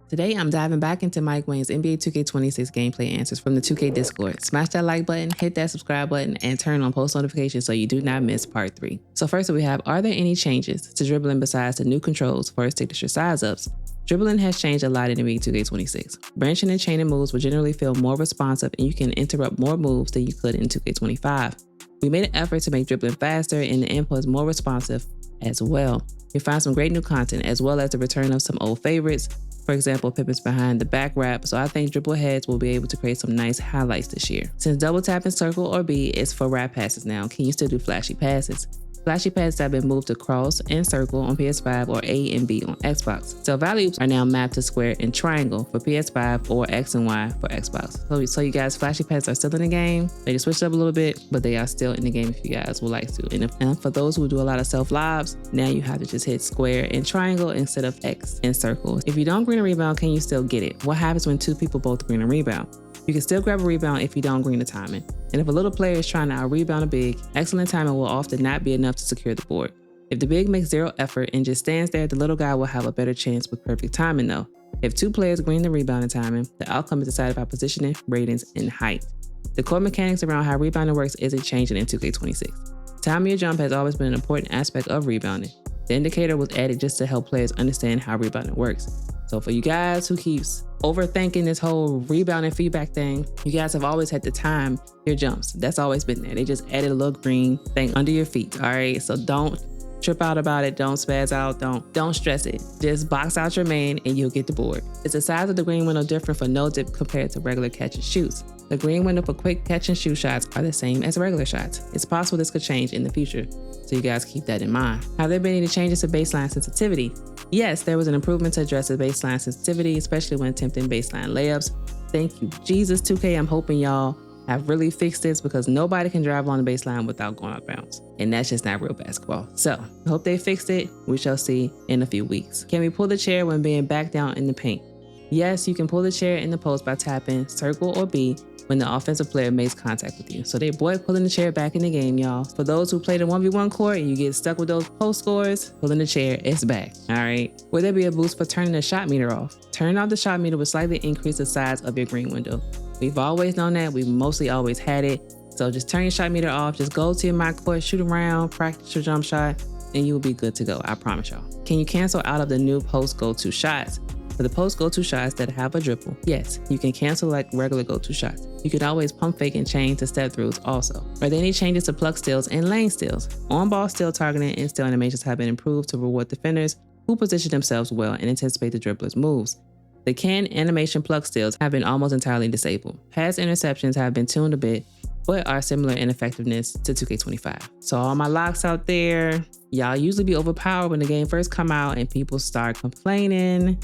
Today, I'm diving back into Mike Wang's NBA 2K26 gameplay answers from the 2K Discord. Smash that like button, hit that subscribe button, and turn on post notifications so you do not miss part 3. So first we have, are there any changes to dribbling besides the new controls for signature size ups? Dribbling has changed a lot in NBA 2K26. Branching and chaining moves will generally feel more responsive and you can interrupt more moves than you could in 2K25. We made an effort to make dribbling faster and the inputs more responsive as well. You'll find some great new content as well as the return of some old favorites. For example, Pippen's behind the back wrap, so I think dribble heads will be able to create some nice highlights this year. Since double tapping circle or B is for wrap passes now, can you still do flashy passes? Flashy passes have been moved to cross and circle on PS5 or A and B on Xbox. So values are now mapped to square and triangle for PS5 or X and Y for Xbox. So you guys, flashy passes are still in the game. They just switched up a little bit, but they are still in the game if you guys would like to. And for those who do a lot of self-lobs, now you have to just hit square and triangle instead of X and circle. If you don't green a rebound, can you still get it? What happens when two people both green a rebound? You can still grab a rebound if you don't green the timing. And if a little player is trying to out-rebound a big, excellent timing will often not be enough to secure the board. If the big makes zero effort and just stands there, the little guy will have a better chance with perfect timing though. If two players green the rebound and timing, the outcome is decided by positioning, ratings, and height. The core mechanics around how rebounding works isn't changing in 2K26. Timing your jump has always been an important aspect of rebounding. The indicator was added just to help players understand how rebounding works. So for you guys who keeps overthinking this whole rebound and feedback thing, you guys have always had to time your jumps. That's always been there. They just added a little green thing under your feet, all right? So don't trip out about it. Don't spaz out. Don't stress it. Just box out your main and you'll get the board. Is the size of the green window different for no dip compared to regular catch and shoots? The green window for quick catch and shoot shots are the same as regular shots. It's possible this could change in the future, so you guys keep that in mind. Have there been any changes to baseline sensitivity? Yes, there was an improvement to address the baseline sensitivity, especially when attempting baseline layups. Thank you, Jesus 2K. I'm hoping y'all have really fixed this because nobody can drive on the baseline without going out of bounds. And that's just not real basketball. So I hope they fixed it. We shall see in a few weeks. Can we pull the chair when being back down in the paint? Yes, you can pull the chair in the post by tapping circle or B when the offensive player makes contact with you. So they boy pulling the chair back in the game, y'all. For those who play the 1v1 court and you get stuck with those post scores, pulling the chair is back, all right? Will there be a boost for turning the shot meter off? Turning off the shot meter will slightly increase the size of your green window. We've always known that. We've mostly always had it. So just turn your shot meter off. Just go to your my court, shoot around, practice your jump shot, and you'll be good to go. I promise y'all. Can you cancel out of the new post go-to shots? For the post go-to shots that have a dribble, yes, you can cancel like regular go-to shots. You can always pump fake and chain to step throughs also. Are there any changes to pluck steals and lane steals? On-ball steal targeting and steal animations have been improved to reward defenders who position themselves well and anticipate the dribbler's moves. The can animation pluck steals have been almost entirely disabled. Pass interceptions have been tuned a bit, but are similar in effectiveness to 2K25. So all my locks out there, y'all usually be overpowered when the game first come out and people start complaining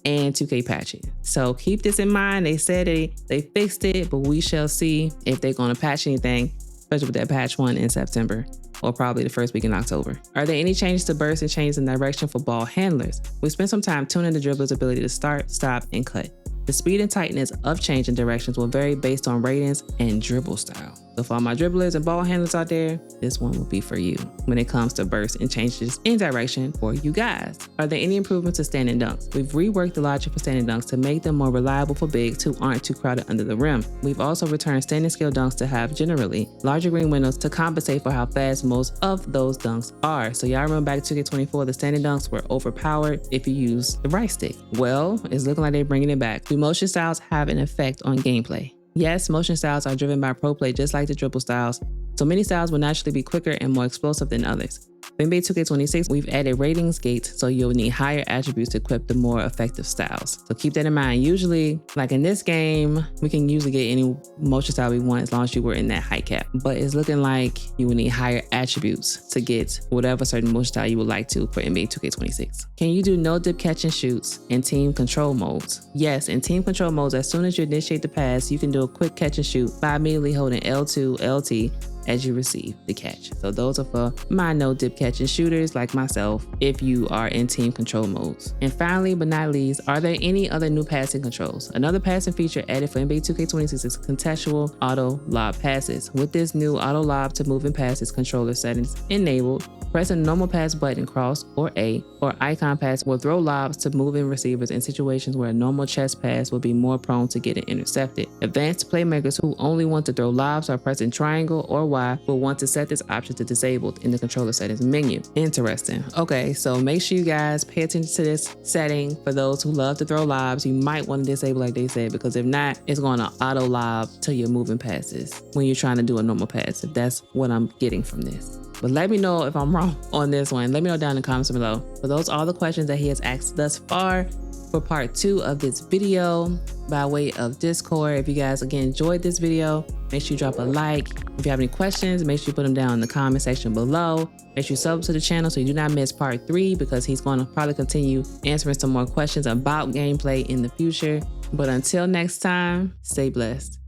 and 2K patching. So keep this in mind. They said they fixed it, but we shall see if they're gonna patch anything, especially with that patch 1 in September or probably the first week in October. Are there any changes to burst and changes in direction for ball handlers? We spent some time tuning the dribbler's ability to start, stop, and cut. The speed and tightness of changing directions will vary based on ratings and dribble style. So for all my dribblers and ball handlers out there, this one will be for you when it comes to bursts and changes in direction for you guys. Are there any improvements to standing dunks? We've reworked the logic for standing dunks to make them more reliable for bigs who aren't too crowded under the rim. We've also returned standing scale dunks to have generally larger green windows to compensate for how fast most of those dunks are. So y'all remember back to 2K24, the standing dunks were overpowered if you use the right stick. Well, it's looking like they're bringing it back. Do motion styles have an effect on gameplay? Yes, motion styles are driven by pro play just like the dribble styles, so many styles will naturally be quicker and more explosive than others. For NBA 2K26, we've added ratings gates, so you'll need higher attributes to equip the more effective styles. So keep that in mind. Usually, like in this game, we can usually get any motion style we want as long as you were in that height cap. But it's looking like you will need higher attributes to get whatever certain motion style you would like to for NBA 2K26. Can you do no dip catch and shoots in team control modes? Yes, in team control modes, as soon as you initiate the pass, you can do a quick catch and shoot by immediately holding L2, LT, as you receive the catch. So those are for my no dip catching shooters like myself if you are in team control modes. And finally but not least, are there any other new passing controls? Another passing feature added for NBA 2K26 is contextual auto lob passes. With this new auto lob to moving passes controller settings enabled, press a normal pass button, cross or A, or icon pass will throw lobs to moving receivers in situations where a normal chest pass will be more prone to getting intercepted. Advanced playmakers who only want to throw lobs or pressing triangle or Y will want to set this option to disabled in the controller settings menu. Interesting. Okay, so make sure you guys pay attention to this setting. For those who love to throw lobs, you might want to disable like they said, because if not, it's going to auto lob to your moving passes when you're trying to do a normal pass, if that's what I'm getting from this. But let me know if I'm wrong on this one. Let me know down in the comments below. For those are the questions that he has asked thus far for part 2 of this video by way of Discord. If you guys again enjoyed this video, make sure you drop a like. If you have any questions, make sure you put them down in the comment section below. Make sure you sub to the channel so you do not miss part 3, because he's going to probably continue answering some more questions about gameplay in the future. But until next time, stay blessed.